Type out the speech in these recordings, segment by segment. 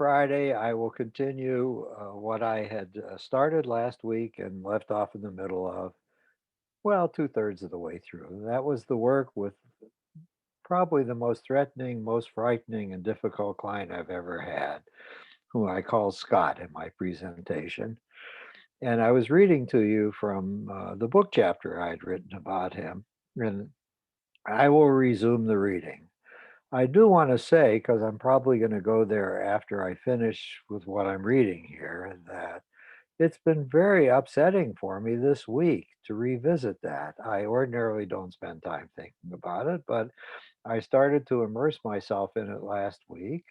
Friday, I will continue what I had started last week and left off in the middle of, well, two-thirds of the way through. And that was the work with probably the most threatening, most frightening, and difficult client I've ever had, who I call Scott in my presentation. And I was reading to you from the book chapter I'd written about him, and I will resume the reading. I do want to say, because I'm probably going to go there after I finish with what I'm reading here, that it's been very upsetting for me this week to revisit that. I ordinarily don't spend time thinking about it, but I started to immerse myself in it last week,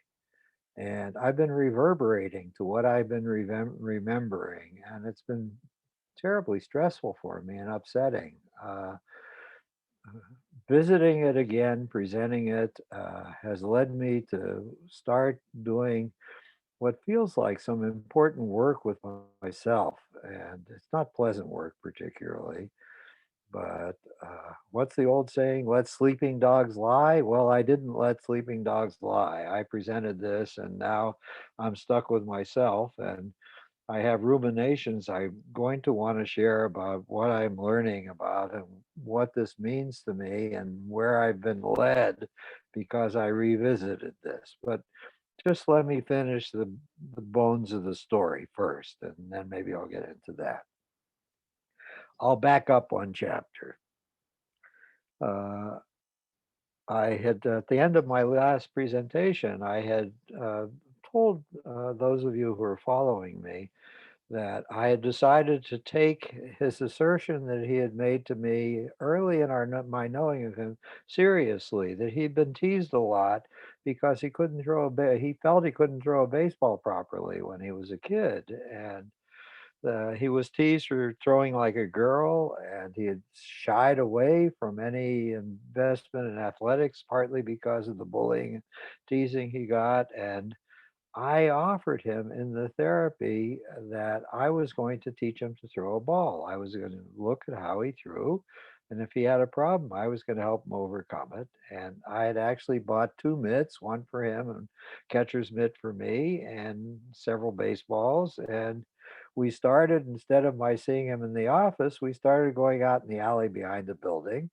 and I've been reverberating to what I've been remembering, and it's been terribly stressful for me and upsetting. Visiting it again, presenting it, has led me to start doing what feels like some important work with myself. And it's not pleasant work, particularly. But what's the old saying? Let sleeping dogs lie? Well, I didn't let sleeping dogs lie. I presented this, and now I'm stuck with myself. And I have ruminations I'm going to want to share about what I'm learning about and what this means to me and where I've been led because I revisited this. But just let me finish the bones of the story first, and then maybe I'll get into that. I'll back up one chapter. Uh, I had, at the end of my last presentation, I had told those of you who are following me that I had decided to take his assertion that he had made to me early in my knowing of him seriously, that he'd been teased a lot because he felt he couldn't throw a baseball properly when he was a kid. And he was teased for throwing like a girl, and he had shied away from any investment in athletics, partly because of the bullying and teasing he got. And I offered him in the therapy that I was going to teach him to throw a ball. I was going to look at how he threw. And if he had a problem, I was going to help him overcome it. And I had actually bought two mitts, one for him and catcher's mitt for me, and several baseballs. And we started, instead of my seeing him in the office, we started going out in the alley behind the building,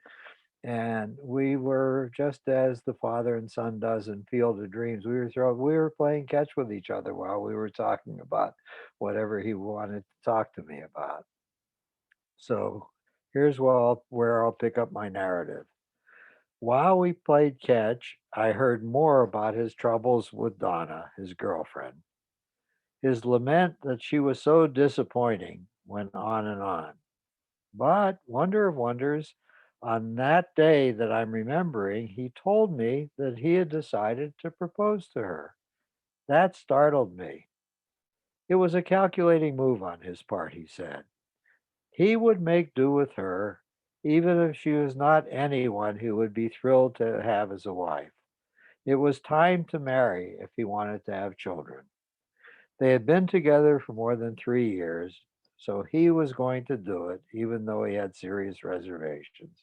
and we were just as the father and son does in Field of Dreams. We were playing catch with each other while we were talking about whatever he wanted to talk to me about. So here's where I'll pick up my narrative. While we played catch, I heard more about his troubles with Donna, his girlfriend. His lament that she was so disappointing went on and on. But, wonder of wonders, on that day that I'm remembering, he told me that he had decided to propose to her. That startled me. It was a calculating move on his part, he said. He would make do with her, even if she was not anyone he would be thrilled to have as a wife. It was time to marry if he wanted to have children. They had been together for more than 3 years, so he was going to do it, even though he had serious reservations.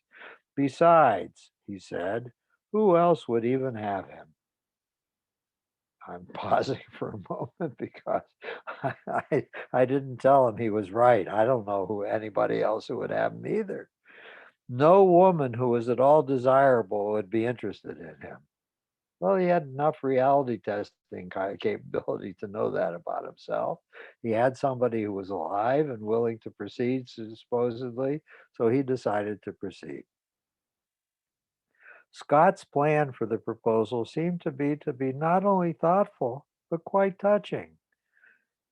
Besides, he said, who else would even have him? I'm pausing for a moment because I didn't tell him he was right. I don't know who anybody else who would have him either. No woman who was at all desirable would be interested in him. Well, he had enough reality testing capability to know that about himself. He had somebody who was alive and willing to proceed, supposedly, so he decided to proceed. Scott's plan for the proposal seemed to be not only thoughtful, but quite touching.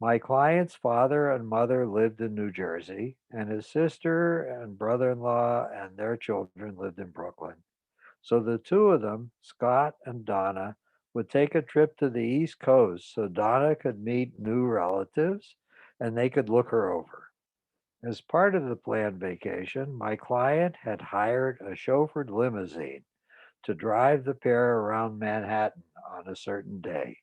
My client's father and mother lived in New Jersey, and his sister and brother-in-law and their children lived in Brooklyn. So the two of them, Scott and Donna, would take a trip to the East Coast so Donna could meet new relatives and they could look her over. As part of the planned vacation, my client had hired a chauffeured limousine to drive the pair around Manhattan on a certain day.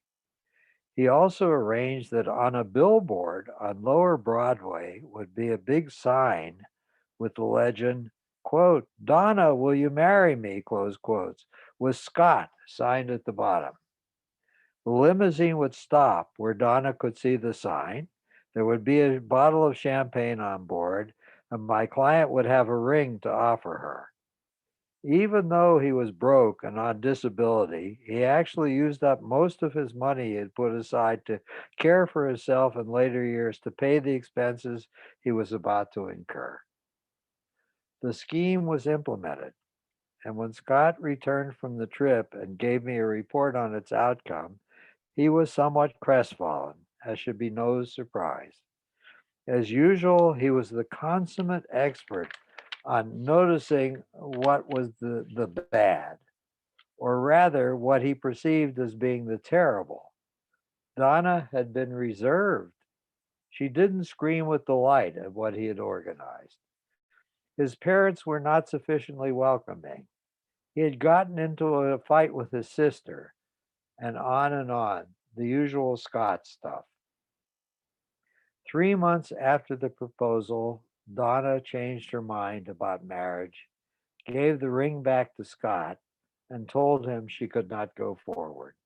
He also arranged that on a billboard on Lower Broadway would be a big sign with the legend, quote, Donna, will you marry me, close quotes, with Scott signed at the bottom. The limousine would stop where Donna could see the sign. There would be a bottle of champagne on board, and my client would have a ring to offer her. Even though he was broke and on disability, he actually used up most of his money he had put aside to care for himself in later years to pay the expenses he was about to incur. The scheme was implemented, and when Scott returned from the trip and gave me a report on its outcome, he was somewhat crestfallen, as should be no surprise. As usual, he was the consummate expert on noticing what was the bad, or rather, what he perceived as being the terrible. Donna had been reserved. She didn't scream with delight at what he had organized. His parents were not sufficiently welcoming. He had gotten into a fight with his sister, and on, the usual Scott stuff. 3 months after the proposal, Donna changed her mind about marriage, gave the ring back to Scott, and told him she could not go forward.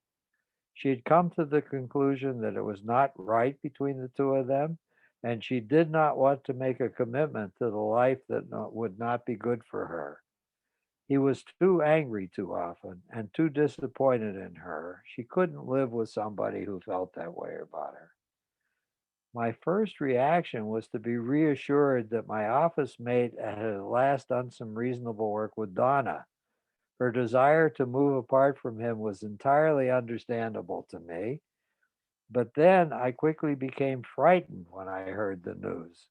She had come to the conclusion that it was not right between the two of them, and she did not want to make a commitment to the life that would not be good for her. He was too angry too often and too disappointed in her. She couldn't live with somebody who felt that way about her. My first reaction was to be reassured that my office mate had at last done some reasonable work with Donna. Her desire to move apart from him was entirely understandable to me, but then I quickly became frightened when I heard the news.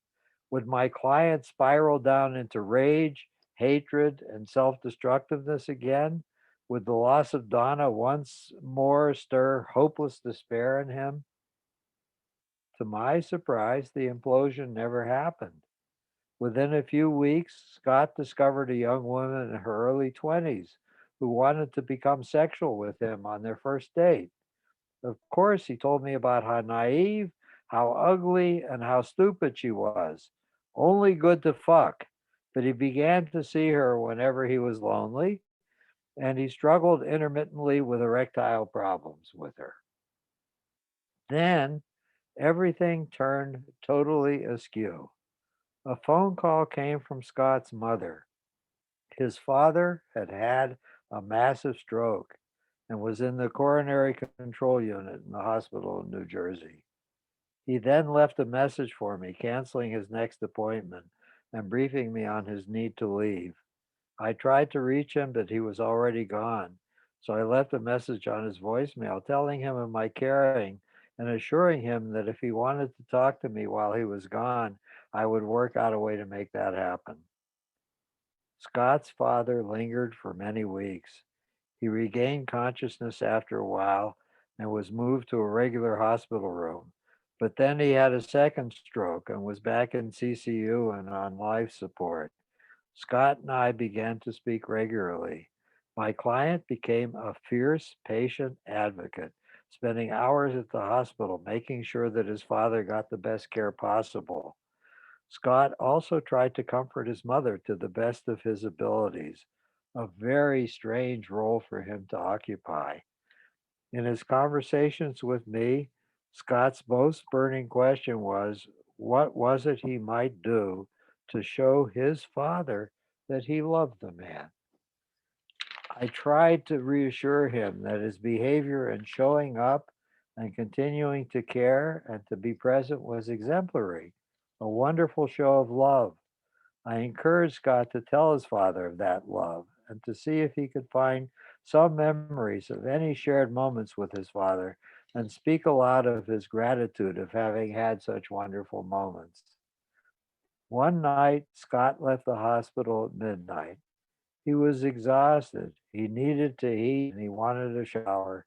Would my client spiral down into rage, hatred, and self destructiveness again? Would the loss of Donna once more stir hopeless despair in him? To my surprise, the implosion never happened. Within a few weeks, Scott discovered a young woman in her early 20s who wanted to become sexual with him on their first date. Of course, he told me about how naive, how ugly, and how stupid she was. Only good to fuck. But he began to see her whenever he was lonely, and he struggled intermittently with erectile problems with her. Then everything turned totally askew. A phone call came from Scott's mother. His father had had a massive stroke and was in the coronary control unit in the hospital in New Jersey. He then left a message for me, canceling his next appointment and briefing me on his need to leave. I tried to reach him, but he was already gone. So I left a message on his voicemail telling him of my caring and assuring him that if he wanted to talk to me while he was gone, I would work out a way to make that happen. Scott's father lingered for many weeks. He regained consciousness after a while and was moved to a regular hospital room. But then he had a second stroke and was back in CCU and on life support. Scott and I began to speak regularly. My client became a fierce patient advocate, spending hours at the hospital making sure that his father got the best care possible. Scott also tried to comfort his mother to the best of his abilities, a very strange role for him to occupy. In his conversations with me, Scott's most burning question was what was it he might do to show his father that he loved the man? I tried to reassure him that his behavior in showing up and continuing to care and to be present was exemplary, a wonderful show of love. I encouraged Scott to tell his father of that love and to see if he could find some memories of any shared moments with his father and speak aloud of his gratitude of having had such wonderful moments. One night, Scott left the hospital at midnight. He was exhausted. He needed to eat and he wanted a shower.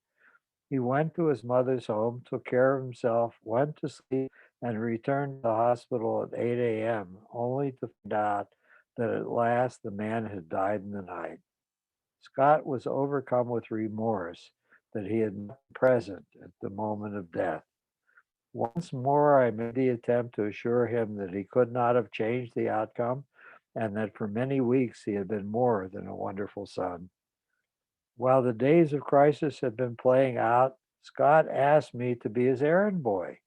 He went to his mother's home, took care of himself, went to sleep, and returned to the hospital at 8 a.m., only to find out that at last the man had died in the night. Scott was overcome with remorse that he had not been present at the moment of death. Once more, I made the attempt to assure him that he could not have changed the outcome and that for many weeks he had been more than a wonderful son. While the days of crisis had been playing out, Scott asked me to be his errand boy.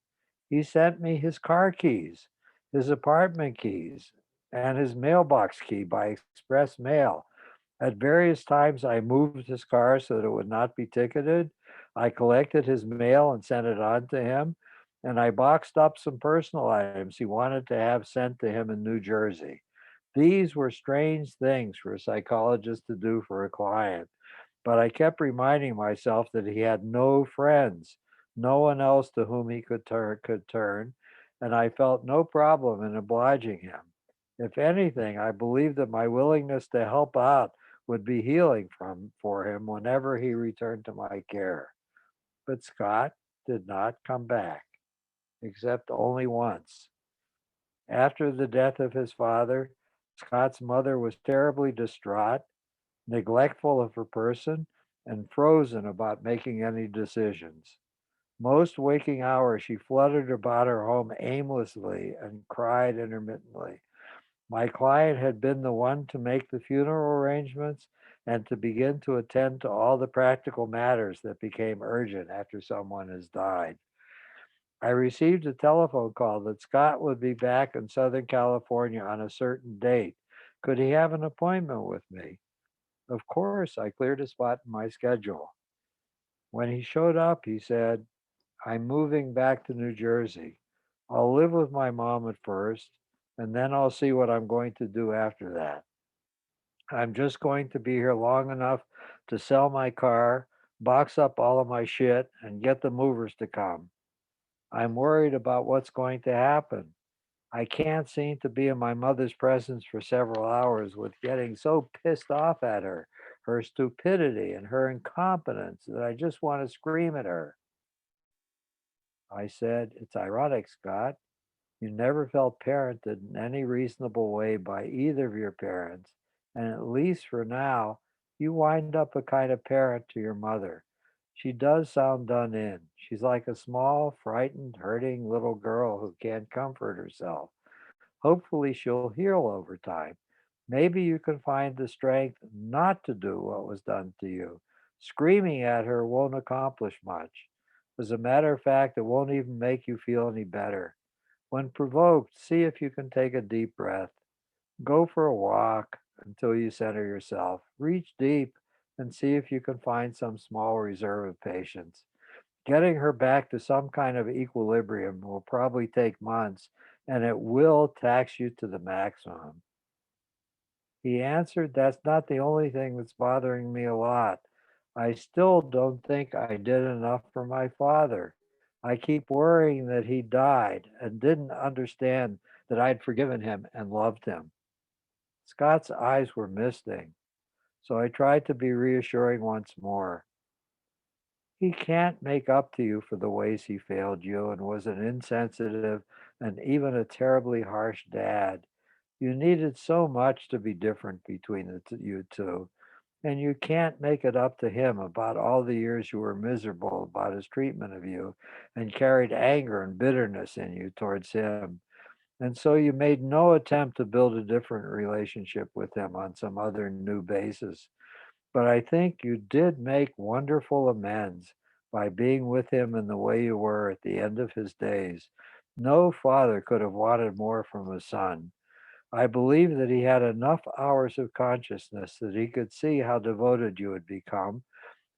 He sent me his car keys, his apartment keys, and his mailbox key by express mail. At various times, I moved his car so that it would not be ticketed. I collected his mail and sent it on to him. And I boxed up some personal items he wanted to have sent to him in New Jersey. These were strange things for a psychologist to do for a client, but I kept reminding myself that he had no friends, no one else to whom he could turn, and I felt no problem in obliging him. If anything, I believed that my willingness to help out would be healing for him whenever he returned to my care. But Scott did not come back, except only once. After the death of his father, Scott's mother was terribly distraught, neglectful of her person, and frozen about making any decisions. Most waking hours, she fluttered about her home aimlessly and cried intermittently. My client had been the one to make the funeral arrangements and to begin to attend to all the practical matters that became urgent after someone has died. I received a telephone call that Scott would be back in Southern California on a certain date. Could he have an appointment with me? Of course, I cleared a spot in my schedule. When he showed up, he said, I'm moving back to New Jersey. I'll live with my mom at first, and then I'll see what I'm going to do after that. I'm just going to be here long enough to sell my car, box up all of my shit, and get the movers to come. I'm worried about what's going to happen. I can't seem to be in my mother's presence for several hours with getting so pissed off at her, her stupidity, and her incompetence that I just want to scream at her. I said, it's ironic, Scott. You never felt parented in any reasonable way by either of your parents, and at least for now, you wind up a kind of parent to your mother. She does sound done in. She's like a small, frightened, hurting little girl who can't comfort herself. Hopefully, she'll heal over time. Maybe you can find the strength not to do what was done to you. Screaming at her won't accomplish much. As a matter of fact, it won't even make you feel any better. When provoked, see if you can take a deep breath. Go for a walk until you center yourself. Reach deep and see if you can find some small reserve of patience. Getting her back to some kind of equilibrium will probably take months, and it will tax you to the maximum. He answered, that's not the only thing that's bothering me a lot. I still don't think I did enough for my father. I keep worrying that he died and didn't understand that I'd forgiven him and loved him. Scott's eyes were misting, so I tried to be reassuring once more. He can't make up to you for the ways he failed you and was an insensitive and even a terribly harsh dad. You needed so much to be different between you two, and you can't make it up to him about all the years you were miserable about his treatment of you and carried anger and bitterness in you towards him. And so you made no attempt to build a different relationship with him on some other new basis. But I think you did make wonderful amends by being with him in the way you were at the end of his days. No father could have wanted more from a son. I believe that he had enough hours of consciousness that he could see how devoted you had become,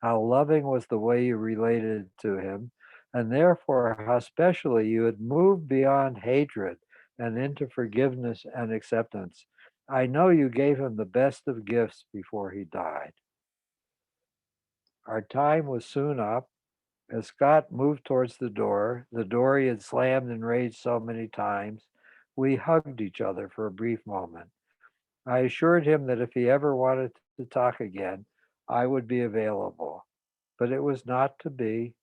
how loving was the way you related to him, and therefore how specially you had moved beyond hatred and into forgiveness and acceptance. I know you gave him the best of gifts before he died. Our time was soon up. As Scott moved towards the door he had slammed in rage so many times, we hugged each other for a brief moment. I assured him that if he ever wanted to talk again, I would be available. But it was not to be.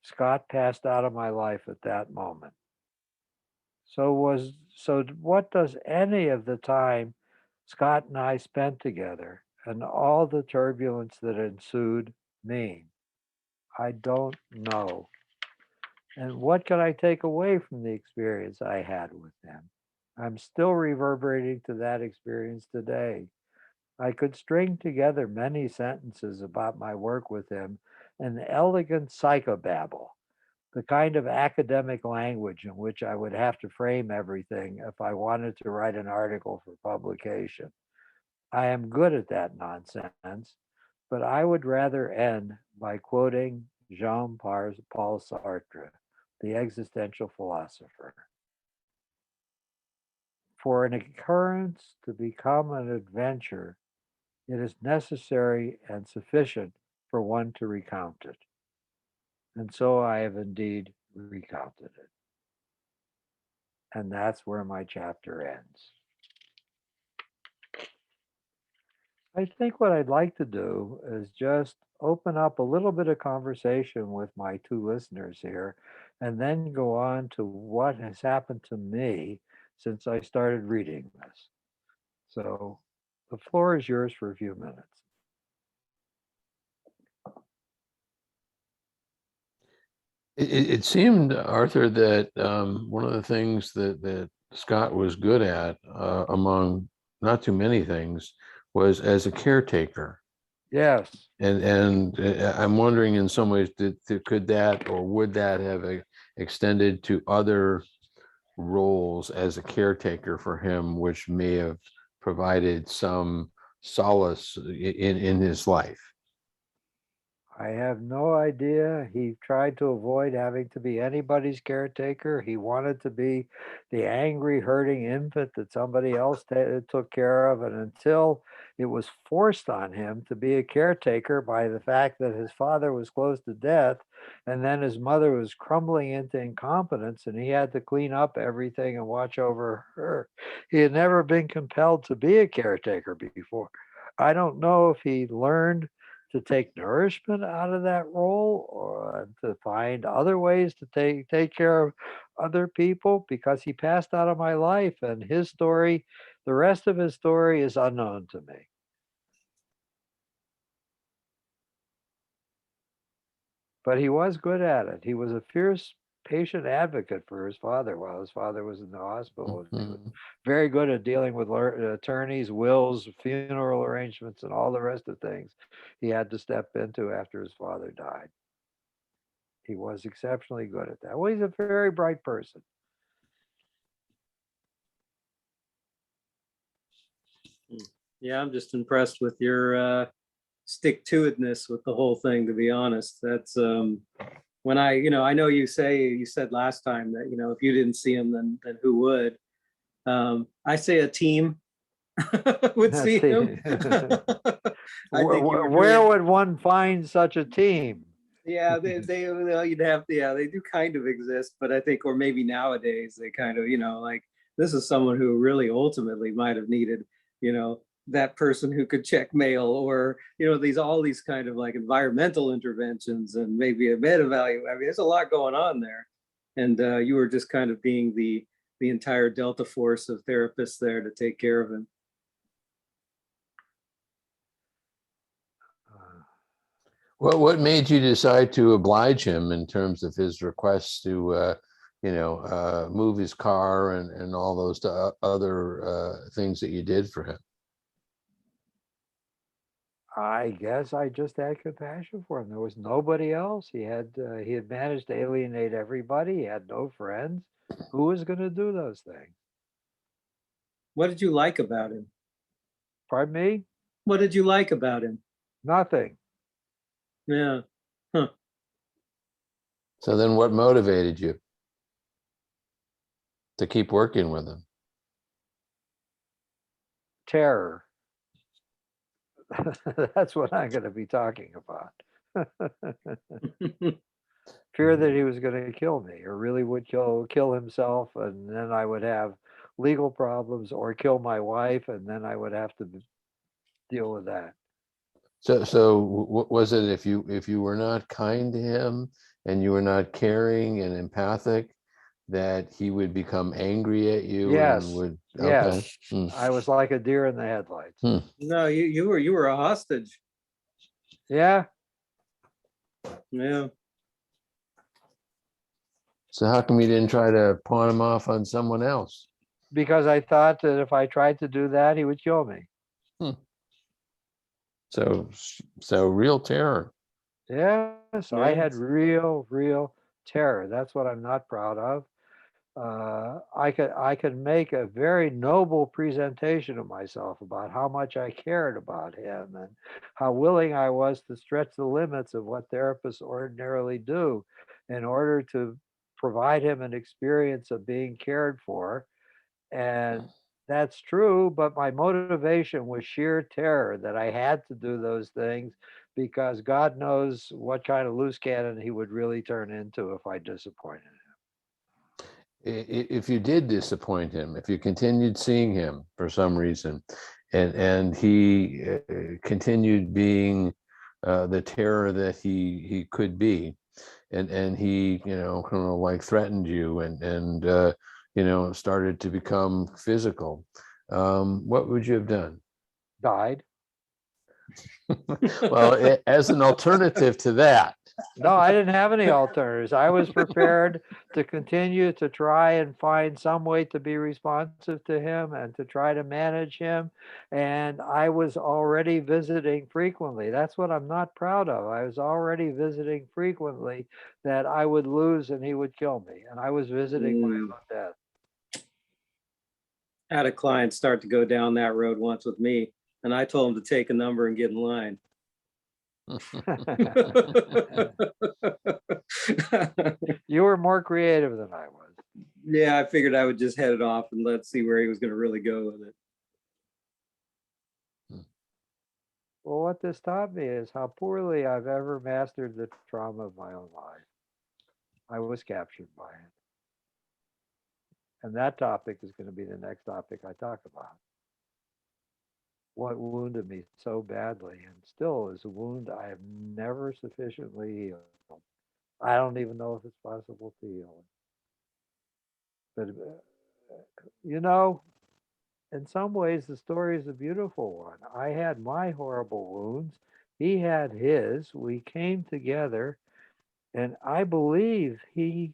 Scott passed out of my life at that moment. So what does any of the time Scott and I spent together and all the turbulence that ensued mean? I don't know. And what can I take away from the experience I had with him? I'm still reverberating to that experience today. I could string together many sentences about my work with him an elegant psychobabble, the kind of academic language in which I would have to frame everything if I wanted to write an article for publication. I am good at that nonsense, but I would rather end by quoting Jean Paul Sartre, the existential philosopher. For an occurrence to become an adventure, it is necessary and sufficient for one to recount it. And so I have indeed recounted it. And that's where my chapter ends. I think what I'd like to do is just open up a little bit of conversation with my two listeners here, and then go on to what has happened to me since I started reading this. So the floor is yours for a few minutes. It seemed, Arthur, that one of the things that Scott was good at, among not too many things, was as a caretaker. Yes, And I'm wondering, in some ways, could that or would that have extended to other roles as a caretaker for him, which may have provided some solace in his life? I have no idea. He tried to avoid having to be anybody's caretaker. He wanted to be the angry, hurting infant that somebody else took care of. And until it was forced on him to be a caretaker by the fact that his father was close to death, and then his mother was crumbling into incompetence, and he had to clean up everything and watch over her, he had never been compelled to be a caretaker before. I don't know if he learned to take nourishment out of that role, or to find other ways to take care of other people, because he passed out of my life, and his story, the rest of his story, is unknown to me. But he was good at it. He was a fierce patient advocate for his father while his father was in the hospital. And he was Mhm. very good at dealing with attorneys, wills, funeral arrangements, and all the rest of things he had to step into after his father died. He was exceptionally good at that. Well, he's a very bright person. Yeah, I'm just impressed with your stick-to-itness with the whole thing, to be honest. That's when I know you said last time that, if you didn't see him, then who would? I say a team would Let's see him. see. I think you were Where doing, would one find such a team? yeah, they well, you'd have to, yeah, they do kind of exist, but I think, or maybe nowadays they kind of, like, this is someone who really ultimately might have needed, that person who could check mail, or, these, all these kind of like environmental interventions, and maybe a med value. I mean, there's a lot going on there. And you were just kind of being the entire Delta force of therapists there to take care of him. Uh, What made you decide to oblige him in terms of his requests to, move his car and all those other things that you did for him? I guess I just had compassion for him. There was nobody else. He had managed to alienate everybody. He had no friends. Who was going to do those things? What did you like about him? Pardon me? What did you like about him? Nothing. Yeah. Huh. So then what motivated you to keep working with him? Terror. That's what I'm going to be talking about. Fear that he was going to kill me, or really would kill himself, and then I would have legal problems, or kill my wife, and then I would have to deal with that. So what was it, if you were not kind to him and you were not caring and empathic, that he would become angry at you and Yes, would, okay. yes. I was like a deer in the headlights. Hmm. No, you were a hostage. Yeah, Yeah. So how come you didn't try to pawn him off on someone else? because I thought that if I tried to do that, he would kill me. So real terror. Yes, I had Yes. real terror. That's what I'm not proud of. I could make a very noble presentation of myself about how much I cared about him and how willing I was to stretch the limits of what therapists ordinarily do in order to provide him an experience of being cared for. And that's true, but my motivation was sheer terror that I had to do those things because God knows what kind of loose cannon he would really turn into if I disappointed him. If you did disappoint him, if you continued seeing him for some reason, and he continued being the terror that he could be, and he kind of like threatened you and started to become physical, what would you have done? Died. Well, as an alternative to that. No, I didn't have any alternatives. I was prepared to continue to try and find some way to be responsive to him and to try to manage him. And I was already visiting frequently. That's what I'm not proud of. I was already visiting frequently that I would lose and he would kill me. And I was visiting my Mm. own death. Had a client start to go down that road once with me, and I told him to take a number and get in line. You were more creative than I was. Yeah, I figured I would just head it off and let's see where he was going to really go with it. Well, what this taught me is how poorly I've ever mastered the trauma of my own life. I was captured by it. And that topic is going to be the next topic I talk about. What wounded me so badly and still is a wound I have never sufficiently healed. I don't even know if it's possible to heal it. But, you know, in some ways, the story is a beautiful one. I had my horrible wounds. He had his. We came together, and I believe he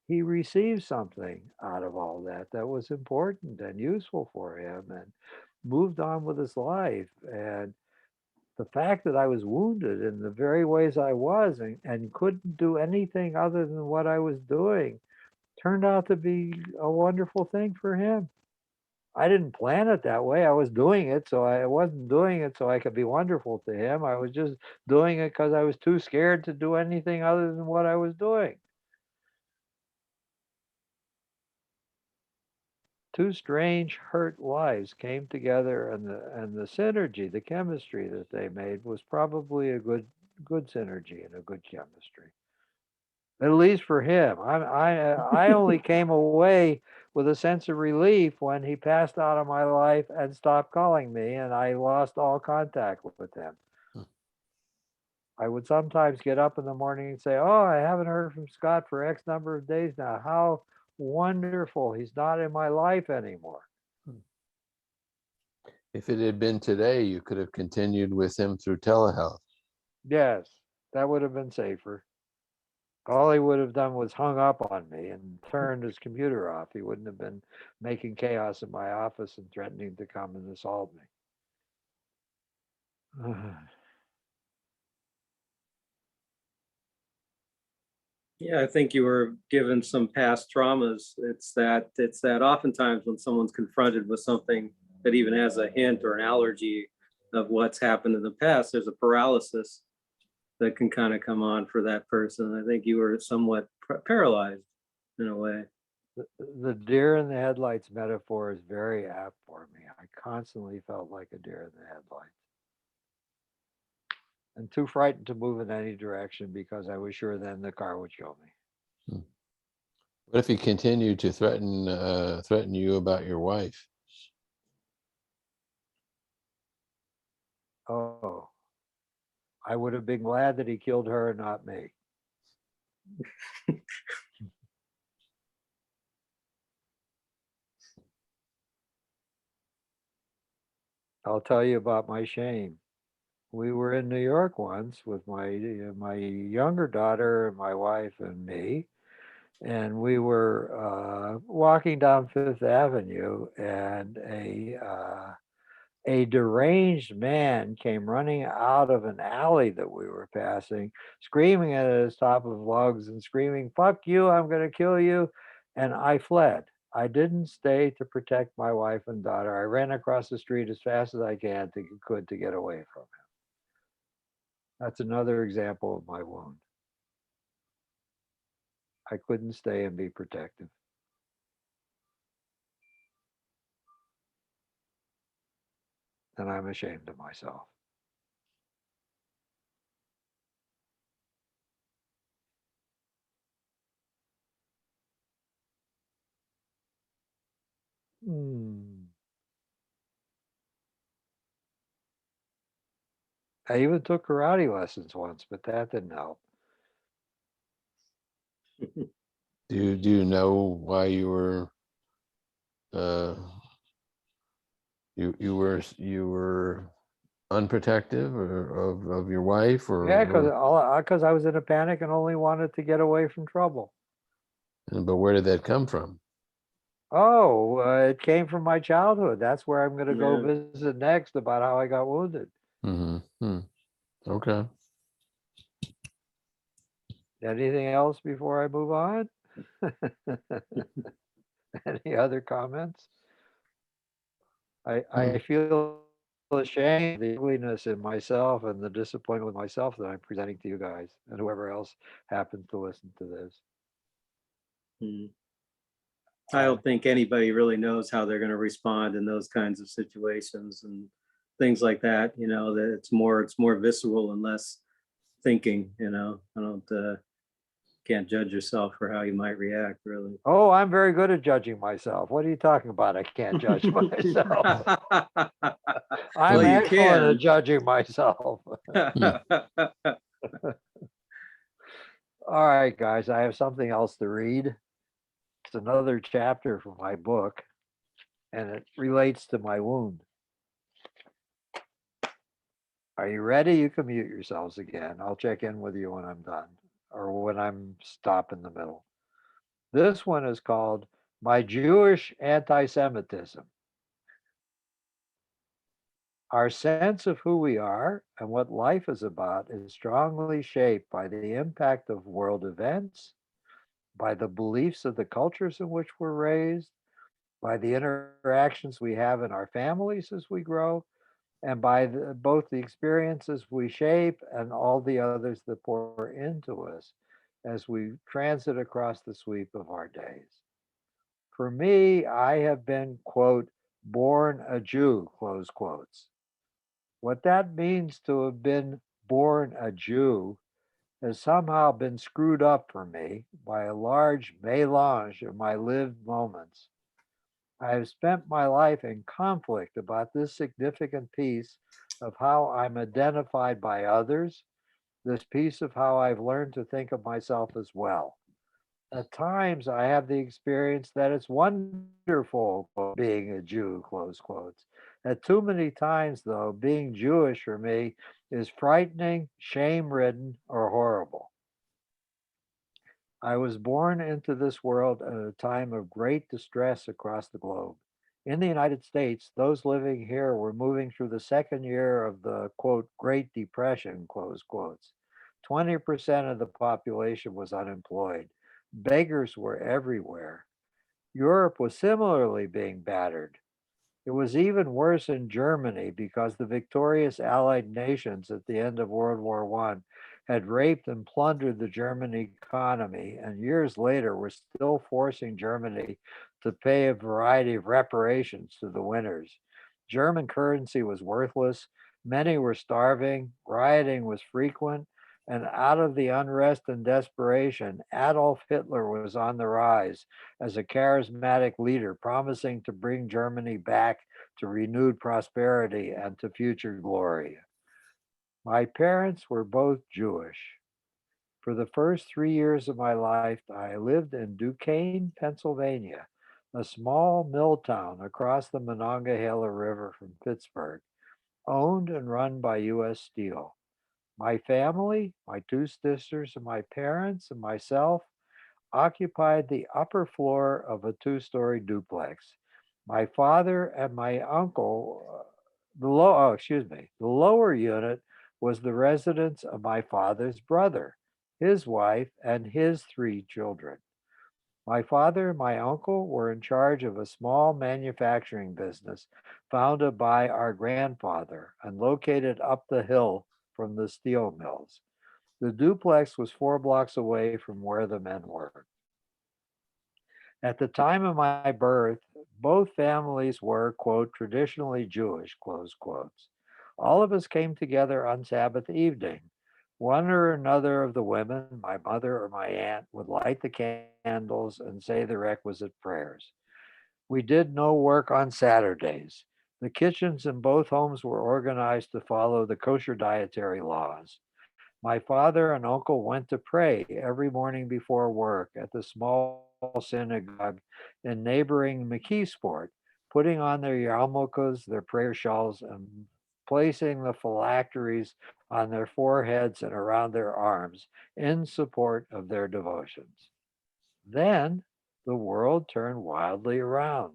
received something out of all that that was important and useful for him, and moved on with his life. And the fact that I was wounded in the very ways I was and couldn't do anything other than what I was doing turned out to be a wonderful thing for him. I didn't plan it that way. I was doing it, so I wasn't doing it so I could be wonderful to him. I was just doing it because I was too scared to do anything other than what I was doing. Two strange hurt lives came together, and the synergy, the chemistry that they made was probably a good synergy and a good chemistry. At least for him. I only came away with a sense of relief when he passed out of my life and stopped calling me, and I lost all contact with him. I would sometimes get up in the morning and say, "Oh, I haven't heard from Scott for X number of days now. How wonderful. He's not in my life anymore." If it had been today, you could have continued with him through telehealth. Yes, that would have been safer. All he would have done was hung up on me and turned his computer off. He wouldn't have been making chaos in my office and threatening to come and assault me. Yeah, I think you were given some past traumas. It's that oftentimes when someone's confronted with something that even has a hint or an allergy of what's happened in the past, there's a paralysis that can kind of come on for that person. I think you were somewhat paralyzed in a way. The deer in the headlights metaphor is very apt for me. I constantly felt like a deer in the headlights and too frightened to move in any direction because I was sure then the car would kill me. Hmm. What if he continued to threaten you about your wife? Oh, I would have been glad that he killed her and not me. I'll tell you about my shame. We were in New York once with my younger daughter and my wife and me, and we were walking down Fifth Avenue, and a A deranged man came running out of an alley that we were passing, screaming at his top of lungs and screaming, "Fuck you, I'm going to kill you." And I fled. I didn't stay to protect my wife and daughter. I ran across the street as fast as I could to get away from him. That's another example of my wound. I couldn't stay and be protective. And I'm ashamed of myself. Hmm. I even took karate lessons once, but that didn't help. Do you know why you were uh you were unprotective or of your wife Yeah, or because I was in a panic and only wanted to get away from trouble. but where did that come from? Oh, it came from my childhood. That's where I'm going to go Yeah. visit next about how I got wounded. Hmm. Okay. Anything else before I move on? Any other comments? Hmm. I feel ashamed of the ugliness in myself and the disappointment with myself that I'm presenting to you guys and whoever else happens to listen to this. Mm. I I, don't think anybody really knows how they're going to respond in those kinds of situations and things like that. You know, that it's more visceral and less thinking. You know, I don't can't judge yourself for how you might react, really. oh, I'm very good at judging myself. What are you talking about? I can't judge myself. Well, I'm Hmm. you excellent at can. judging myself. Hmm. All right, guys, I have something else to read. It's another chapter from my book, and it relates to my wound. Are you ready? You can mute yourselves again. I'll check in with you when I'm done or when I'm stop in the middle. This one is called My Jewish Anti-Semitism. Our sense of who we are and what life is about is strongly shaped by the impact of world events, by the beliefs of the cultures in which we're raised, by the interactions we have in our families as we grow, and by both the experiences we shape and all the others that pour into us as we transit across the sweep of our days. For me, I have been, quote, born a Jew, close quotes. What that means to have been born a Jew has somehow been screwed up for me by a large melange of my lived moments. I have spent my life in conflict about this significant piece of how I'm identified by others, this piece of how I've learned to think of myself as well. At times, I have the experience that it's wonderful being a Jew, close quotes. At too many times, though, being Jewish for me is frightening, shame ridden, or horrible. I was born into this world at a time of great distress across the globe. In the United States, those living here were moving through the second year of the quote, Great Depression, close quotes. 20% of the population was unemployed. Beggars were everywhere. Europe was similarly being battered. It was even worse in Germany because the victorious Allied nations at the end of World War I had raped and plundered the German economy, and years later were still forcing Germany to pay a variety of reparations to the winners. German currency was worthless, many were starving, rioting was frequent, and out of the unrest and desperation, Adolf Hitler was on the rise as a charismatic leader, promising to bring Germany back to renewed prosperity and to future glory. My parents were both Jewish. For the first 3 years of my life, I lived in Duquesne, Pennsylvania, a small mill town across the Monongahela River from Pittsburgh, owned and run by U.S. Steel. My family, my two sisters, and my parents, and myself occupied the upper floor of a two-story duplex. My father and my uncle the lower unit was the residence of my father's brother, his wife, and his three children. My father and my uncle were in charge of a small manufacturing business founded by our grandfather and located up the hill from the steel mills. The duplex was 4 blocks away from where the men worked. At the time of my birth, both families were, quote, traditionally Jewish, close quotes. All of us came together on Sabbath evening. One or another of the women, my mother or my aunt, would light the candles and say the requisite prayers. We did no work on Saturdays. The kitchens in both homes were organized to follow the kosher dietary laws. My father and uncle went to pray every morning before work at the small synagogue in neighboring McKeesport, putting on their yarmulkes, their prayer shawls, and placing the phylacteries on their foreheads and around their arms in support of their devotions. Then the world turned wildly around.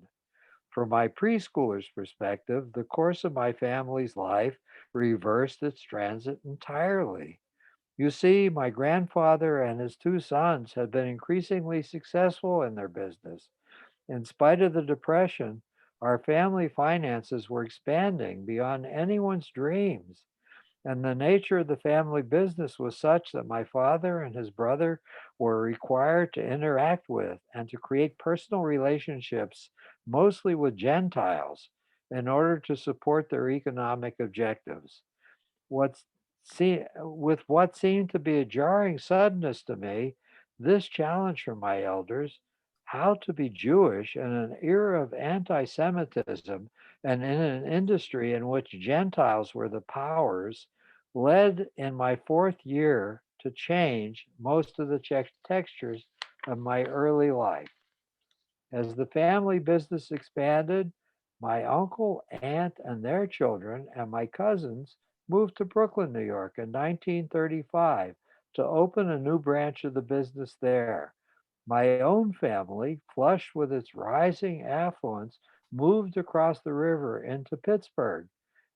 From my preschooler's perspective, the course of my family's life reversed its transit entirely. You see, my grandfather and his two sons had been increasingly successful in their business. In spite of the Depression, our family finances were expanding beyond anyone's dreams. And the nature of the family business was such that my father and his brother were required to interact with and to create personal relationships, mostly with Gentiles, in order to support their economic objectives. With what seemed to be a jarring suddenness to me, this challenge from my elders, how to be Jewish in an era of anti Semitism and in an industry in which Gentiles were the powers, led in my fourth year to change most of the textures of my early life. As the family business expanded, my uncle, aunt, and their children, and my cousins moved to Brooklyn, New York in 1935 to open a new branch of the business there. My own family, flush with its rising affluence, moved across the river into Pittsburgh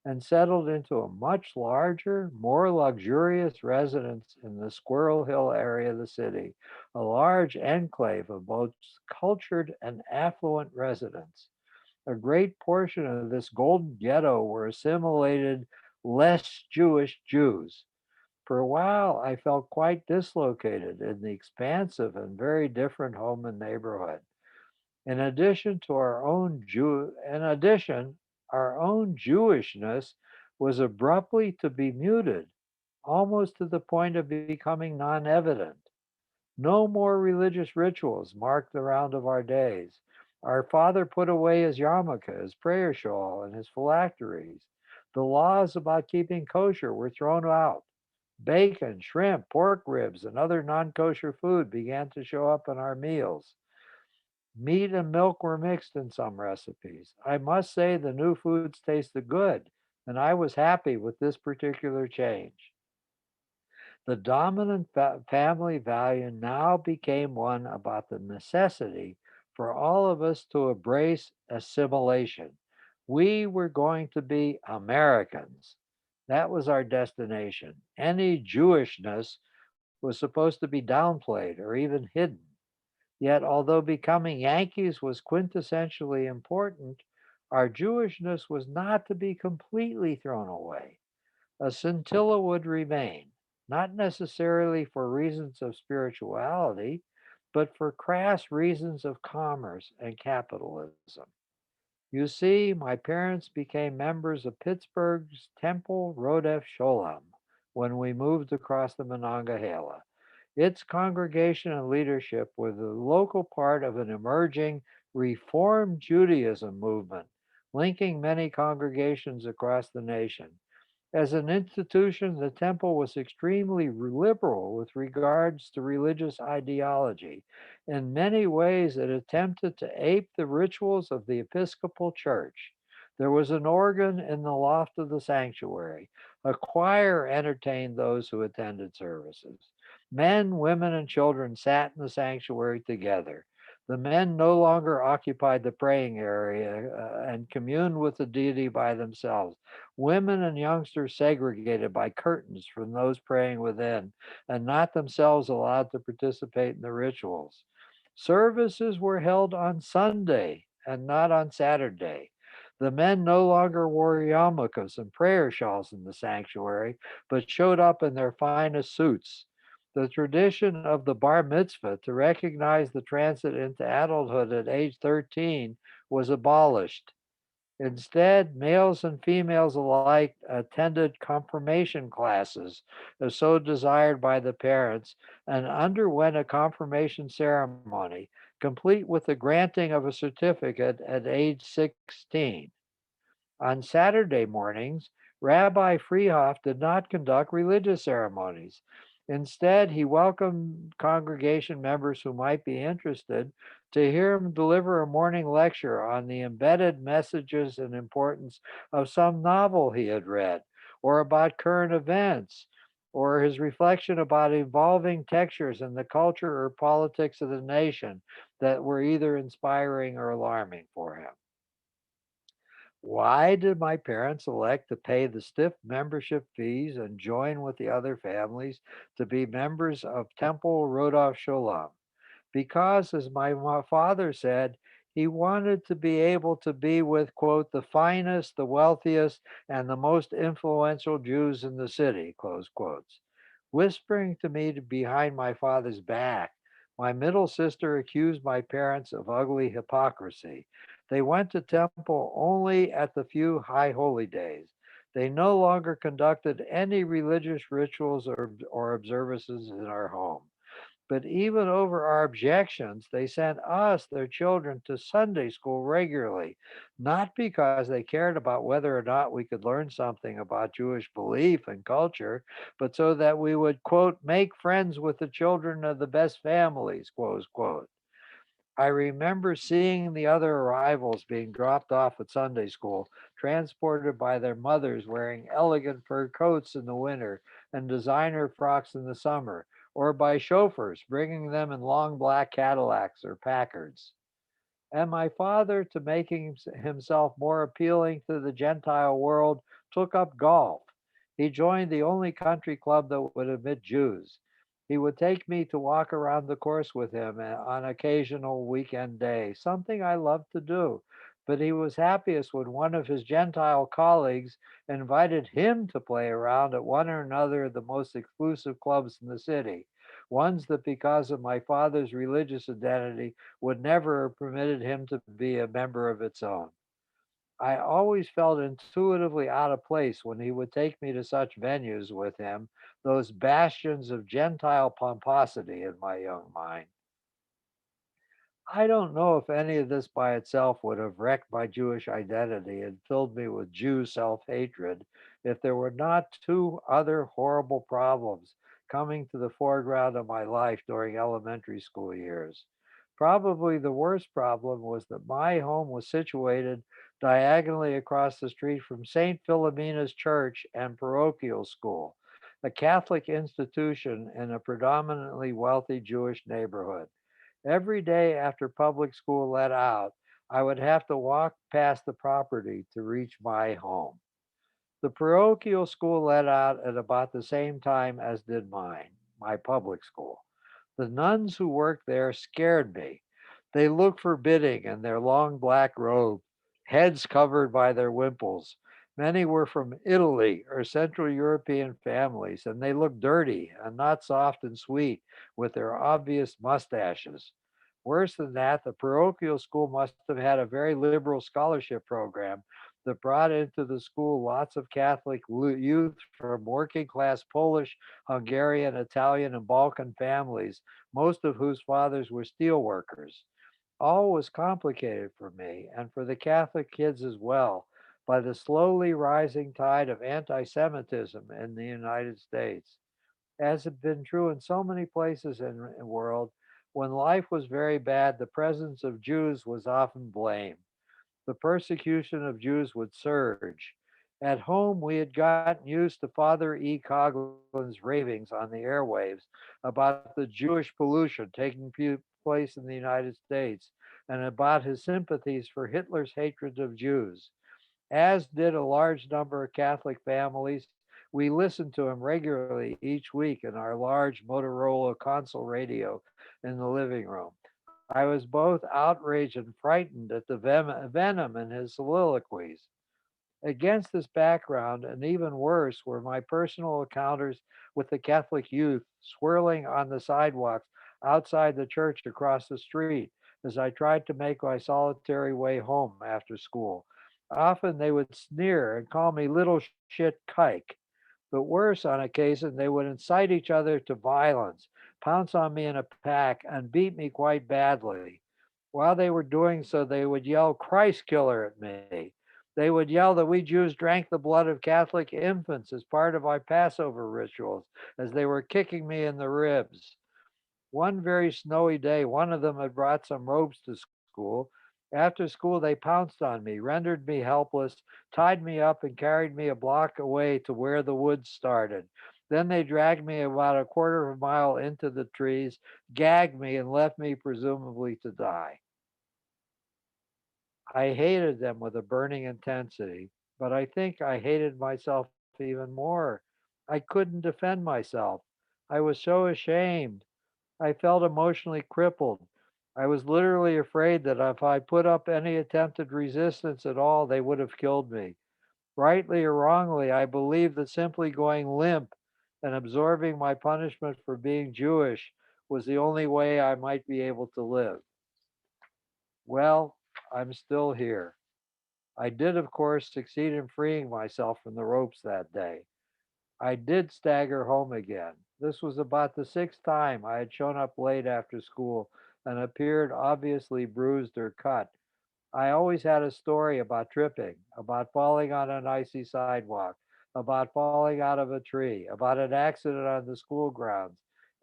and settled into a much larger, more luxurious residence in the Squirrel Hill area of the city, a large enclave of both cultured and affluent residents. A great portion of this golden ghetto were assimilated, less Jewish Jews. For a while, I felt quite dislocated in the expansive and very different home and neighborhood. In addition, our own Jewishness was abruptly to be muted, almost to the point of becoming non-evident. No more religious rituals marked the round of our days. Our father put away his yarmulke, his prayer shawl, and his phylacteries. The laws about keeping kosher were thrown out. Bacon, shrimp, pork ribs, and other non kosher food began to show up in our meals. Meat and milk were mixed in some recipes. I must say the new foods tasted good, and I was happy with this particular change. The dominant family value now became one about the necessity for all of us to embrace assimilation. We were going to be Americans. That was our destination. Any Jewishness was supposed to be downplayed or even hidden. Yet, although becoming Yankees was quintessentially important, our Jewishness was not to be completely thrown away. A scintilla would remain, not necessarily for reasons of spirituality, but for crass reasons of commerce and capitalism. You see, my parents became members of Pittsburgh's Temple Rodef Sholem when we moved across the Monongahela. Its congregation and leadership were the local part of an emerging Reform Judaism movement, linking many congregations across the nation. As an institution, the temple was extremely liberal with regards to religious ideology. In many ways, it attempted to ape the rituals of the Episcopal Church. There was an organ in the loft of the sanctuary. A choir entertained those who attended services. Men, women, and children sat in the sanctuary together. The men no longer occupied the praying area and communed with the deity by themselves. Women and youngsters segregated by curtains from those praying within and not themselves allowed to participate in the rituals. Services were held on Sunday and not on Saturday. The men no longer wore yarmulkes and prayer shawls in the sanctuary, but showed up in their finest suits. The tradition of the bar mitzvah to recognize the transit into adulthood at age 13 was abolished. Instead, males and females alike attended confirmation classes, as so desired by the parents, and underwent a confirmation ceremony, complete with the granting of a certificate at age 16. On Saturday mornings, Rabbi Freehoff did not conduct religious ceremonies. Instead, he welcomed congregation members who might be interested to hear him deliver a morning lecture on the embedded messages and importance of some novel he had read, or about current events, or his reflection about evolving textures in the culture or politics of the nation that were either inspiring or alarming for him. Why did my parents elect to pay the stiff membership fees and join with the other families to be members of Temple Rodolph Sholem? Because, as my father said, he wanted to be able to be with, quote, the finest, the wealthiest, and the most influential Jews in the city, close quotes. Whispering to me behind my father's back, my middle sister accused my parents of ugly hypocrisy. They went to temple only at the few high holy days. They no longer conducted any religious rituals or observances in our home. But even over our objections, they sent us, their children, to Sunday school regularly, not because they cared about whether or not we could learn something about Jewish belief and culture, but so that we would, quote, make friends with the children of the best families, close quote. I remember seeing the other arrivals being dropped off at Sunday school, transported by their mothers wearing elegant fur coats in the winter and designer frocks in the summer, or by chauffeurs bringing them in long black Cadillacs or Packards. And my father, to making himself more appealing to the Gentile world, took up golf. He joined the only country club that would admit Jews. He would take me to walk around the course with him on occasional weekend day, something I loved to do. But he was happiest when one of his Gentile colleagues invited him to play around at one or another of the most exclusive clubs in the city, ones that, because of my father's religious identity, would never have permitted him to be a member of its own. I always felt intuitively out of place when he would take me to such venues with him, those bastions of Gentile pomposity in my young mind. I don't know if any of this by itself would have wrecked my Jewish identity and filled me with Jew self hatred if there were not two other horrible problems coming to the foreground of my life during elementary school years. Probably the worst problem was that my home was situated diagonally across the street from St. Philomena's Church and Parochial School, a Catholic institution in a predominantly wealthy Jewish neighborhood. Every day after public school let out, I would have to walk past the property to reach my home. The parochial school let out at about the same time as did mine, my public school. The nuns who worked there scared me. They looked forbidding in their long black robes, heads covered by their wimples. Many were from Italy or Central European families, and they looked dirty and not soft and sweet with their obvious mustaches. Worse than that, the parochial school must have had a very liberal scholarship program that brought into the school lots of Catholic youth from working class Polish, Hungarian, Italian, and Balkan families, most of whose fathers were steel workers. All was complicated for me and for the Catholic kids as well by the slowly rising tide of anti Semitism in the United States. As had been true in so many places in the world, when life was very bad, the presence of Jews was often blamed. The persecution of Jews would surge. At home, we had gotten used to Father E. Coughlin's ravings on the airwaves about the Jewish pollution taking place in the United States and about his sympathies for Hitler's hatred of Jews. As did a large number of Catholic families, we listened to him regularly each week in our large Motorola console radio in the living room. I was both outraged and frightened at the venom in his soliloquies. Against this background, and even worse, were my personal encounters with the Catholic youth swirling on the sidewalks outside the church across the street as I tried to make my solitary way home after school. Often they would sneer and call me little shit kike, but worse, on occasion, they would incite each other to violence, pounce on me in a pack, and beat me quite badly. While they were doing so, they would yell Christ killer at me. They would yell that we Jews drank the blood of Catholic infants as part of our Passover rituals as they were kicking me in the ribs. One very snowy day, one of them had brought some ropes to school. After school, they pounced on me, rendered me helpless, tied me up, and carried me a block away to where the woods started. Then they dragged me about a quarter of a mile into the trees, gagged me, and left me presumably to die. I hated them with a burning intensity, but I think I hated myself even more. I couldn't defend myself. I was so ashamed. I felt emotionally crippled. I was literally afraid that if I put up any attempted resistance at all, they would have killed me. Rightly or wrongly, I believed that simply going limp and absorbing my punishment for being Jewish was the only way I might be able to live. Well, I'm still here. I did, of course, succeed in freeing myself from the ropes that day. I did stagger home again. This was about the sixth time I had shown up late after school and appeared obviously bruised or cut. I always had a story about tripping, about falling on an icy sidewalk, about falling out of a tree, about an accident on the school grounds,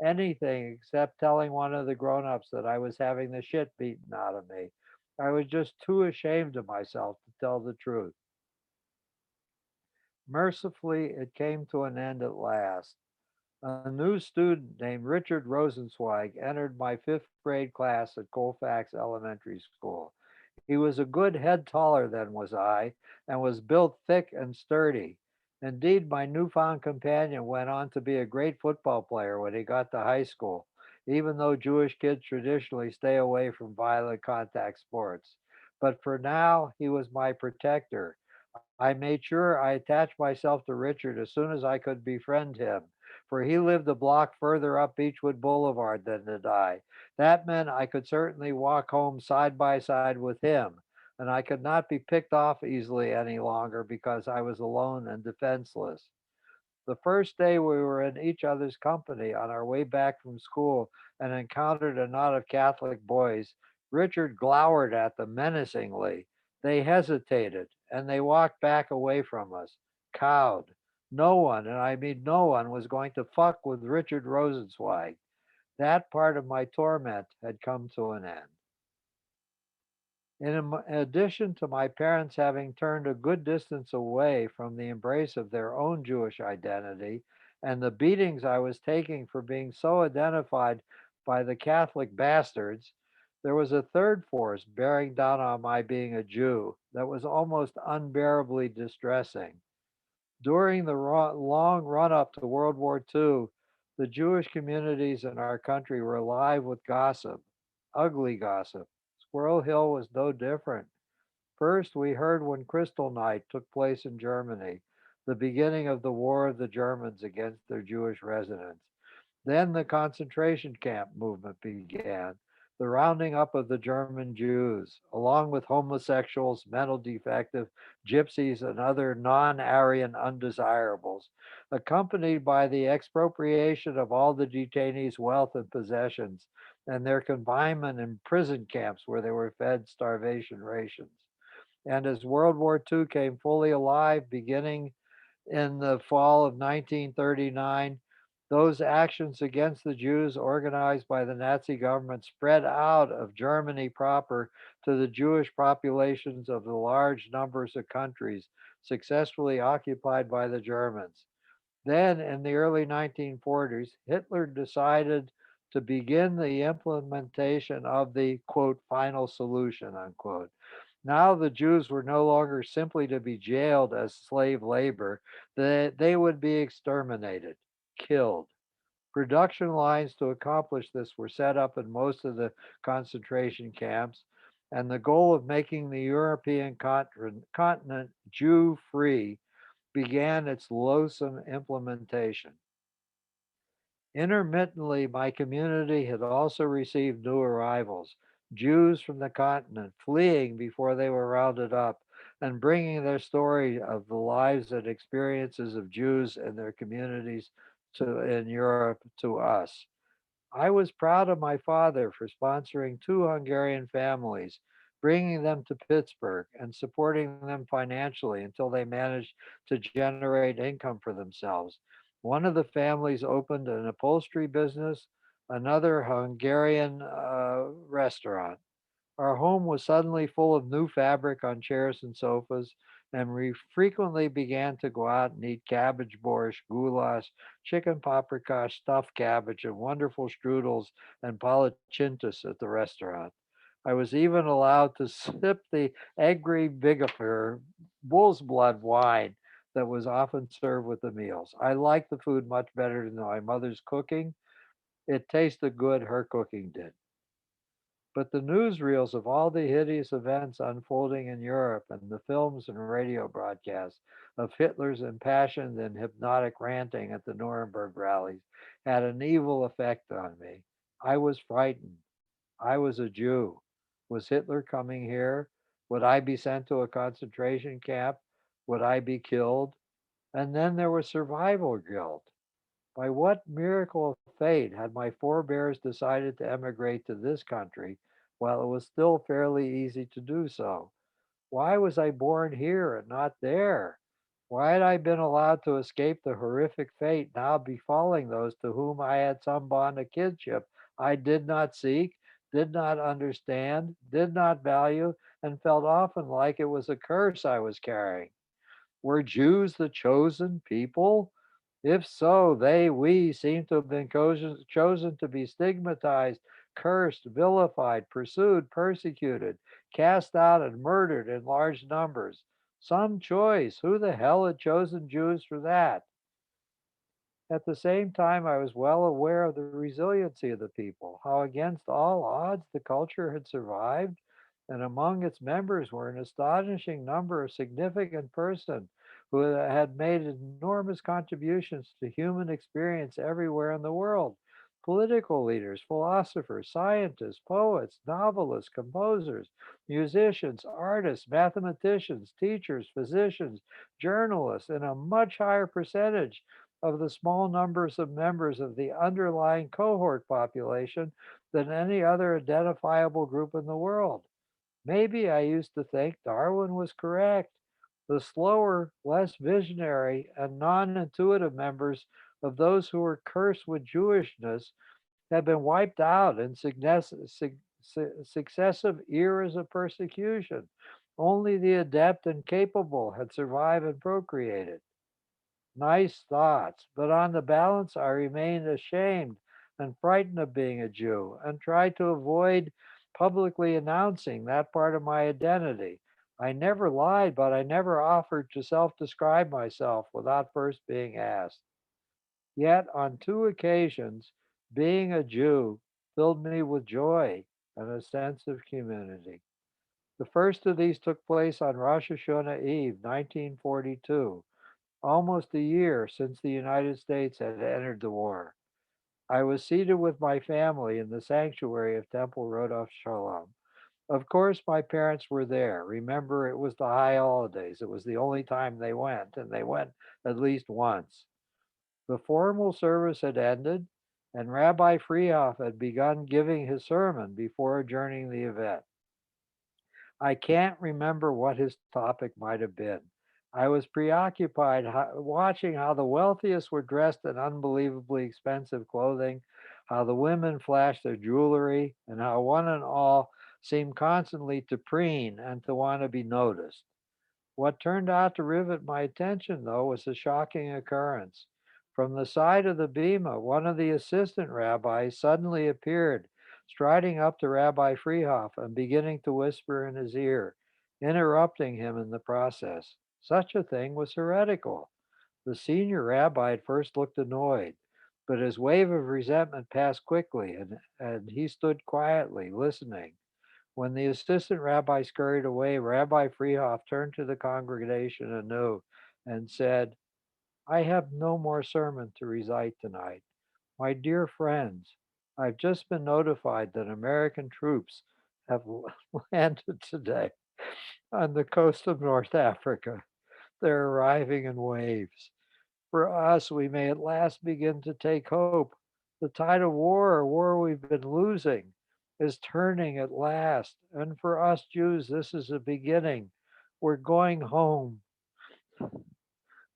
anything except telling one of the grown-ups that I was having the shit beaten out of me. I was just too ashamed of myself to tell the truth. Mercifully, it came to an end at last. A new student named Richard Rosenzweig entered my fifth grade class at Colfax Elementary School. He was a good head taller than was I, and was built thick and sturdy. Indeed, my newfound companion went on to be a great football player when he got to high school, even though Jewish kids traditionally stay away from violent contact sports. But for now, he was my protector. I made sure I attached myself to Richard as soon as I could befriend him, for he lived a block further up Beechwood Boulevard than did I. That meant I could certainly walk home side by side with him, and I could not be picked off easily any longer because I was alone and defenseless. The first day we were in each other's company on our way back from school and encountered a knot of Catholic boys, Richard glowered at them menacingly. They hesitated and they walked back away from us, cowed. No one, and I mean no one, was going to fuck with Richard Rosenzweig. That part of my torment had come to an end. In addition to my parents having turned a good distance away from the embrace of their own Jewish identity and the beatings I was taking for being so identified by the Catholic bastards, there was a third force bearing down on my being a Jew that was almost unbearably distressing. During the long run up to World War II, the Jewish communities in our country were alive with gossip, ugly gossip. Squirrel Hill was no different. First, we heard when Kristallnacht took place in Germany, the beginning of the war of the Germans against their Jewish residents. Then the concentration camp movement began, the rounding up of the German Jews, along with homosexuals, mental defective, gypsies, and other non Aryan undesirables, accompanied by the expropriation of all the detainees' wealth and possessions, and their confinement in prison camps where they were fed starvation rations. And as World War II came fully alive, beginning in the fall of 1939, those actions against the Jews organized by the Nazi government spread out of Germany proper to the Jewish populations of the large numbers of countries successfully occupied by the Germans. Then, in the early 1940s, Hitler decided to begin the implementation of the quote final solution unquote. Now the Jews were no longer simply to be jailed as slave labor, they would be exterminated, killed. Production lines to accomplish this were set up in most of the concentration camps, and the goal of making the European continent Jew free began its loathsome implementation. Intermittently, my community had also received new arrivals, Jews from the continent fleeing before they were rounded up and bringing their story of the lives and experiences of Jews and their communities in Europe to us. I was proud of my father for sponsoring two Hungarian families, bringing them to Pittsburgh and supporting them financially until they managed to generate income for themselves. One of the families opened an upholstery business, another Hungarian restaurant. Our home was suddenly full of new fabric on chairs and sofas, and we frequently began to go out and eat cabbage borscht, goulash, chicken paprika, stuffed cabbage, and wonderful strudels and palachintas at the restaurant. I was even allowed to sip the Egri Bigafer bull's blood wine that was often served with the meals. I liked the food much better than my mother's cooking. It tasted good, her cooking did. But the newsreels of all the hideous events unfolding in Europe and the films and radio broadcasts of Hitler's impassioned and hypnotic ranting at the Nuremberg rallies had an evil effect on me. I was frightened. I was a Jew. Was Hitler coming here? Would I be sent to a concentration camp? Would I be killed? And then there was survival guilt. By what miracle of fate had my forebears decided to emigrate to this country while it was still fairly easy to do so? Why was I born here and not there? Why had I been allowed to escape the horrific fate now befalling those to whom I had some bond of kinship I did not seek, did not understand, did not value, and felt often like it was a curse I was carrying? Were Jews the chosen people? If so, we seem to have been chosen to be stigmatized, cursed, vilified, pursued, persecuted, cast out, and murdered in large numbers. Some choice. Who the hell had chosen Jews for that? At the same time, I was well aware of the resiliency of the people, how against all odds the culture had survived, and among its members were an astonishing number of significant persons who had made enormous contributions to human experience everywhere in the world. Political leaders, philosophers, scientists, poets, novelists, composers, musicians, artists, mathematicians, teachers, physicians, journalists, and a much higher percentage of the small numbers of members of the underlying cohort population than any other identifiable group in the world. Maybe I used to think Darwin was correct. The slower, less visionary, and non intuitive members of those who were cursed with Jewishness had been wiped out in successive eras of persecution. Only the adept and capable had survived and procreated. Nice thoughts, but on the balance, I remained ashamed and frightened of being a Jew and tried to avoid publicly announcing that part of my identity. I never lied, but I never offered to self describe myself without first being asked. Yet, on two occasions, being a Jew filled me with joy and a sense of community. The first of these took place on Rosh Hashanah Eve, 1942, almost a year since the United States had entered the war. I was seated with my family in the sanctuary of Temple Rodolph Shalom. Of course, my parents were there. Remember, it was the high holidays. It was the only time they went, and they went at least once. The formal service had ended, and Rabbi Freehoff had begun giving his sermon before adjourning the event. I can't remember what his topic might have been. I was preoccupied watching how the wealthiest were dressed in unbelievably expensive clothing, how the women flashed their jewelry, and how one and all seemed constantly to preen and to want to be noticed. What turned out to rivet my attention, though, was a shocking occurrence. From the side of the bema, one of the assistant rabbis suddenly appeared, striding up to Rabbi Freehoff and beginning to whisper in his ear, interrupting him in the process. Such a thing was heretical. The senior rabbi at first looked annoyed, but his wave of resentment passed quickly, and he stood quietly, listening. When the assistant rabbi scurried away, Rabbi Freehoff turned to the congregation anew and said, I have no more sermon to recite tonight. My dear friends, I've just been notified that American troops have landed today on the coast of North Africa. They're arriving in waves. For us, we may at last begin to take hope. The tide of war, a war we've been losing, is turning at last. And for us Jews, this is a beginning. We're going home.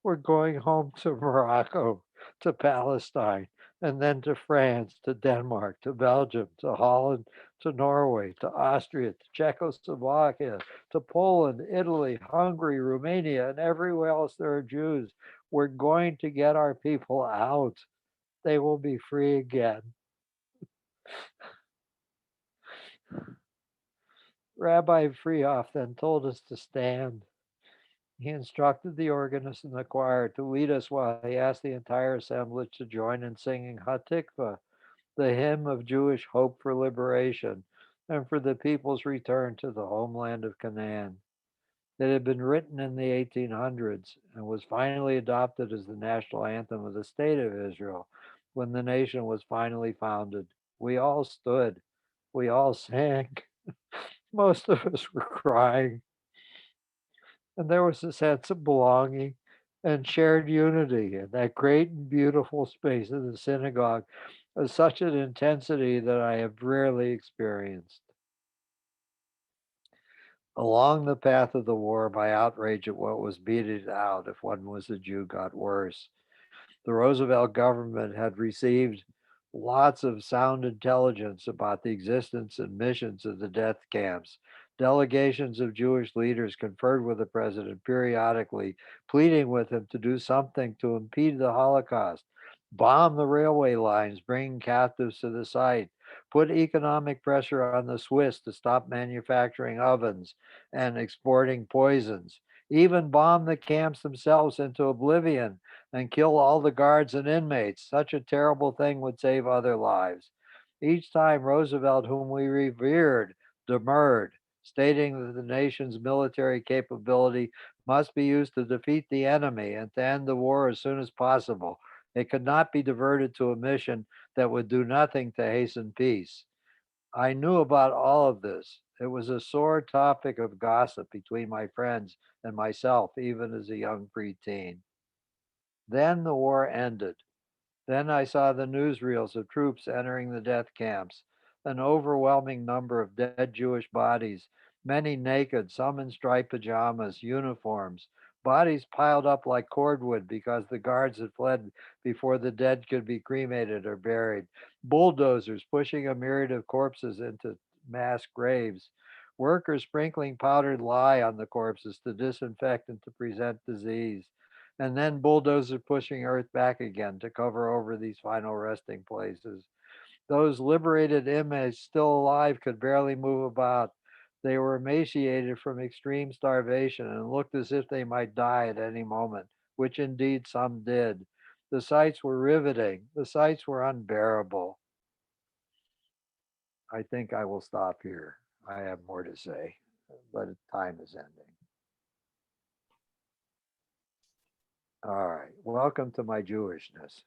We're going home to Morocco, to Palestine, and then to France, to Denmark, to Belgium, to Holland, to Norway, to Austria, to Czechoslovakia, to Poland, Italy, Hungary, Romania, and everywhere else there are Jews. We're going to get our people out. They will be free again. Rabbi Freehoff then told us to stand. He instructed the organist and the choir to lead us while he asked the entire assemblage to join in singing Hatikva, the hymn of Jewish hope for liberation and for the people's return to the homeland of Canaan. It had been written in the 1800s and was finally adopted as the national anthem of the state of Israel when the nation was finally founded. We all stood, we all sang. Most of us were crying, and there was a sense of belonging and shared unity in that great and beautiful space of the synagogue of such an intensity that I have rarely experienced. Along the path of the war, my outrage at what was meted out if one was a Jew got worse. The Roosevelt government had received lots of sound intelligence about the existence and missions of the death camps. Delegations of Jewish leaders conferred with the president periodically, pleading with him to do something to impede the Holocaust, bomb the railway lines, bringing captives to the site, put economic pressure on the Swiss to stop manufacturing ovens and exporting poisons, even bomb the camps themselves into oblivion and kill all the guards and inmates. Such a terrible thing would save other lives. Each time Roosevelt, whom we revered, demurred, stating that the nation's military capability must be used to defeat the enemy and to end the war as soon as possible. It could not be diverted to a mission that would do nothing to hasten peace. I knew about all of this. It was a sore topic of gossip between my friends and myself, even as a young preteen. Then the war ended. Then I saw the newsreels of troops entering the death camps, an overwhelming number of dead Jewish bodies, many naked, some in striped pajamas, uniforms, bodies piled up like cordwood because the guards had fled before the dead could be cremated or buried, bulldozers pushing a myriad of corpses into mass graves, workers sprinkling powdered lye on the corpses to disinfect and to present disease, and then bulldozers pushing earth back again to cover over these final resting places. Those liberated inmates still alive could barely move about. They were emaciated from extreme starvation and looked as if they might die at any moment, which indeed some did. The sights were riveting. The sights were unbearable. I think I will stop here. I have more to say, but time is ending. All right. Welcome to my Jewishness.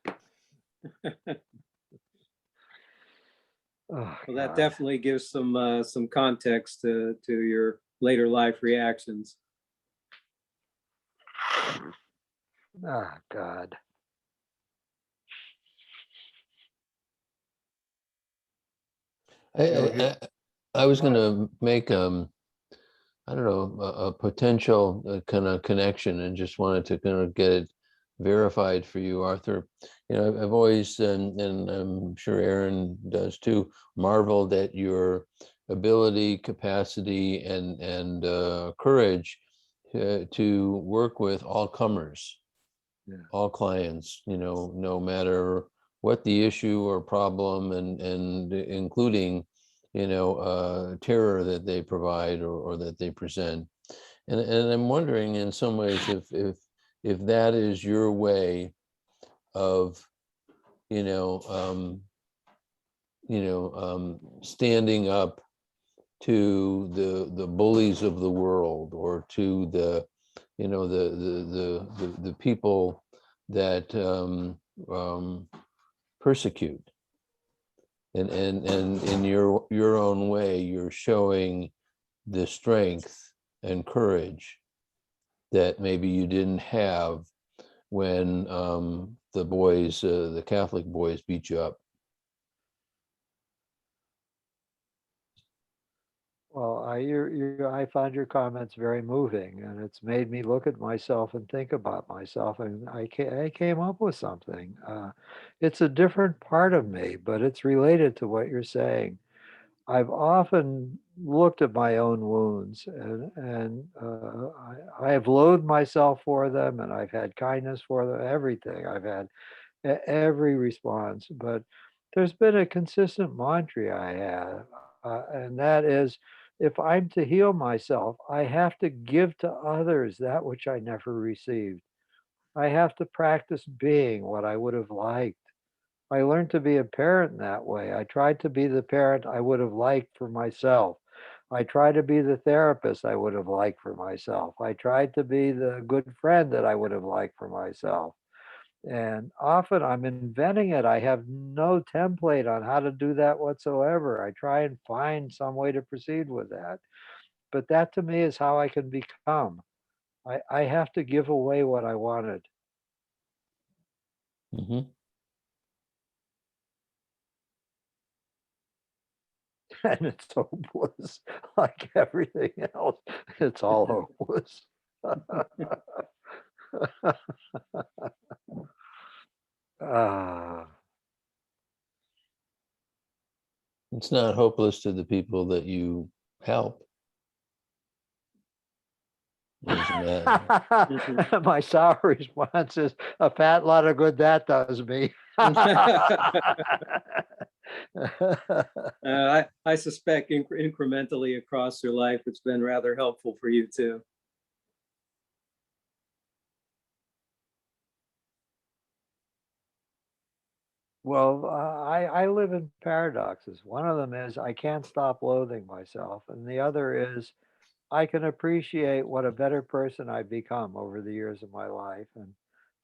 Oh, Well, that God. definitely gives some context to your later life reactions. Oh, God. I, You I, know, I I was going what? to make I don't know, a potential kind of connection, and just wanted to kind of get it verified for you, Arthur. You know, I've always, and I'm sure Aaron does too, marveled at your ability, capacity, and courage to work with all comers. Yeah. all clients, no matter what the issue or problem, and including, terror that they provide, or that they present. And I'm wondering in some ways if that is your way of, you know, um, standing up to the bullies of the world, or to the people that persecute. And in your own way, you're showing the strength and courage that maybe you didn't have when the Catholic boys beat you up. Well, I found your comments very moving, and it's made me look at myself and think about myself, and I came up with something. It's a different part of me, but it's related to what you're saying. I've often looked at my own wounds, and I have loathed myself for them, and I've had kindness for them, everything. I've had every response, but there's been a consistent mantra I have, and that is, if I'm to heal myself, I have to give to others that which I never received. I have to practice being what I would have liked. I learned to be a parent in that way. I tried to be the parent I would have liked for myself. I tried to be the therapist I would have liked for myself. I tried to be the good friend that I would have liked for myself. And often I'm inventing it. I have no template on how to do that whatsoever. I try and find some way to proceed with that. But that to me is how I can become. I have to give away what I wanted. Mhm. And it's hopeless. Like everything else, it's all hopeless. Ah, It's not hopeless to the people that you help. Isn't that? Mhm. my sour response is a fat lot of good that does me. I suspect incrementally across your life, it's been rather helpful for you too. Well, I live in paradoxes. One of them is I can't stop loathing myself, and the other is I can appreciate what a better person I've become over the years of my life, and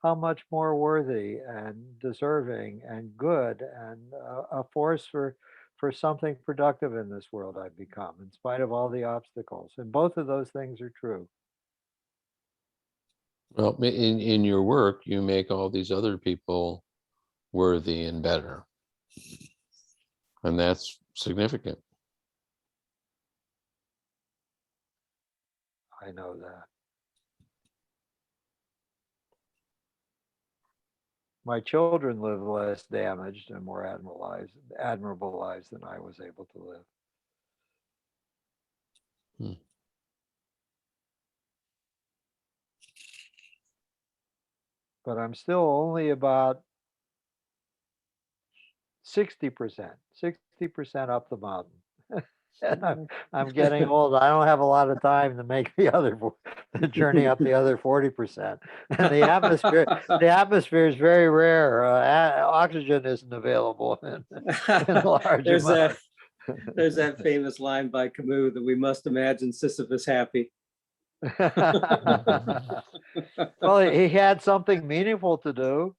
how much more worthy and deserving and good and a force for something productive in this world I've become, in spite of all the obstacles. And both of those things are true. Well, in your work, you make all these other people worthy and better, and that's significant. I know that. My children live less damaged and more admirable lives than I was able to live. Hmm. But I'm still only about 60% up the mountain. And I'm getting old. I don't have a lot of time to make the journey up the other 40%. And the atmosphere is very rare. Oxygen isn't available in large There's that amounts. there's that famous line by Camus that we must imagine Sisyphus happy. Well, he had something meaningful to do.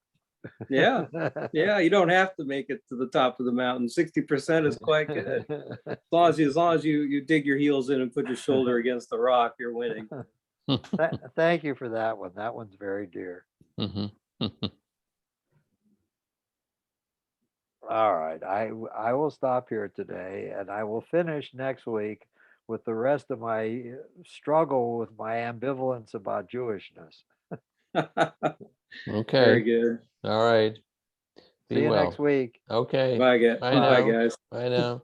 Yeah. Yeah, you don't have to make it to the top of the mountain. 60% is quite good. As long as you dig your heels in and put your shoulder against the rock, you're winning. Thank you for that one. That one's very dear. Mhm. All right. I will stop here today, and I will finish next week with the rest of my struggle with my ambivalence about Jewishness. Okay. Very good. All right. See Be you next well. week. Okay. Bye Bye, Bye. now. guys. Bye now.